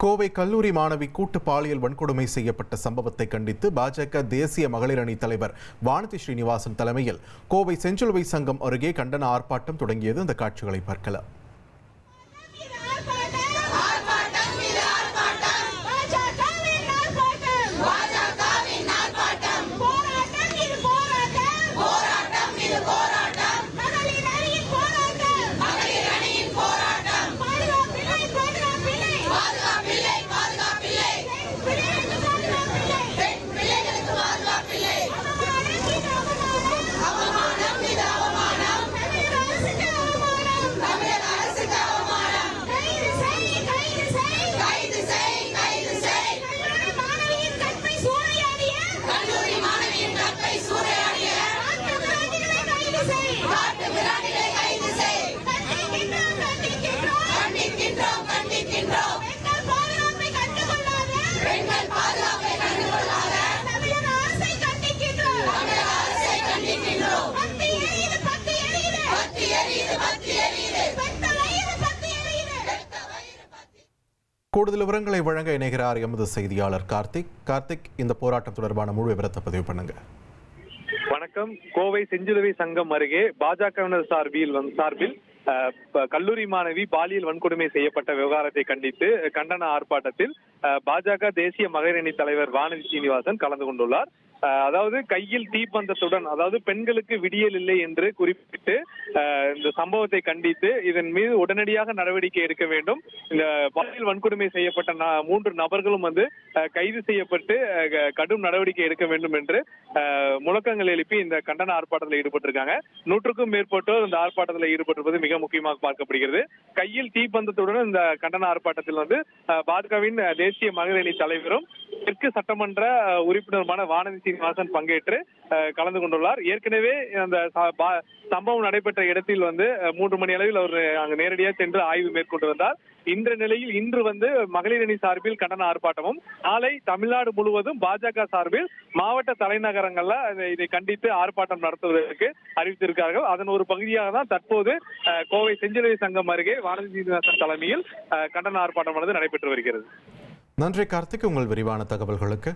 கோவை கல்லூரி மாணவி கூட்டு பாலியல் வன்கொடுமை செய்யப்பட்ட சம்பவத்தை கண்டித்து பாஜக தேசிய மகளிர் அணி தலைவர் வானதி ஸ்ரீனிவாசன் தலைமையில் கோவை செஞ்சிலுவை சங்கம் அருகே கண்டன ஆர்ப்பாட்டம் தொடங்கியது. அந்த காட்சிகளை பார்க்கலாம். கூடுதல் விவரங்களை வழங்க இணைகிறார் எமது செய்தியாளர் கார்த்திக். இந்த போராட்டம் தொடர்பான முழு விவரத்தை பதிவு பண்ணுங்க. வணக்கம். கோவை செஞ்சிலுவை சங்கம் அருகே பாஜகவினர் சார்பில் கல்லூரி மாணவி பாலியல் வன்கொடுமை செய்யப்பட்ட விவகாரத்தை கண்டித்து கண்டன ஆர்ப்பாட்டத்தில் பாஜக தேசிய மகளிர் அணி தலைவர் வானதி ஸ்ரீனிவாசன் கலந்து கொண்டுள்ளார். அதாவது கையில் தீப்பந்தத்துடன், அதாவது பெண்களுக்கு விடியல் இல்லை என்று குறிப்பிட்டு இந்த சம்பவத்தை கண்டித்து இதன் மீது உடனடியாக நடவடிக்கை எடுக்க வேண்டும். இந்த பாலியல் வன்கொடுமை செய்யப்பட்ட 3 நபர்களும் கைது செய்யப்பட்டு கடும் நடவடிக்கை எடுக்க வேண்டும் என்று முழக்கங்கள் எழுப்பி இந்த கண்டன ஆர்ப்பாட்டத்தில் ஈடுபட்டிருக்காங்க. 100க்கும் மேற்பட்டோர் இந்த ஆர்ப்பாட்டத்தில் ஈடுபட்டிருப்பது மிக முக்கியமாக பார்க்கப்படுகிறது. கையில் தீப்பந்தத்துடன் இந்த கண்டன ஆர்ப்பாட்டத்தில் பாஜகவின் தேசிய மகளிர் அணி தலைவரும் தெற்கு சட்டமன்ற உறுப்பினருமான வானதி ஸ்ரீனிவாசன் பங்கேற்று கலந்து கொண்டுள்ளார். ஏற்கனவே அந்த சம்பவம் நடைபெற்ற இடத்தில் 3 மணி அளவில் அவர் அங்கு நேரடியாக சென்று ஆய்வு மேற்கொண்டு வந்தார். இந்த நிலையில் இன்று மகளிர் அணி சார்பில் கண்டன ஆர்ப்பாட்டமும், நாளை தமிழ்நாடு முழுவதும் பாஜக சார்பில் மாவட்ட தலைநகரங்கள்ல இதை கண்டித்து ஆர்ப்பாட்டம் நடத்துவதற்கு அறிவித்திருக்கிறார்கள். அதன் ஒரு பகுதியாக தான் தற்போது கோவை செஞ்சிலுவை சங்கம் அருகே வானதி ஸ்ரீனிவாசன் தலைமையில் கண்டன ஆர்ப்பாட்டம் நடைபெற்று வருகிறது. நன்றி கார்த்திக், உங்கள் விரிவான தகவல்களுக்கு.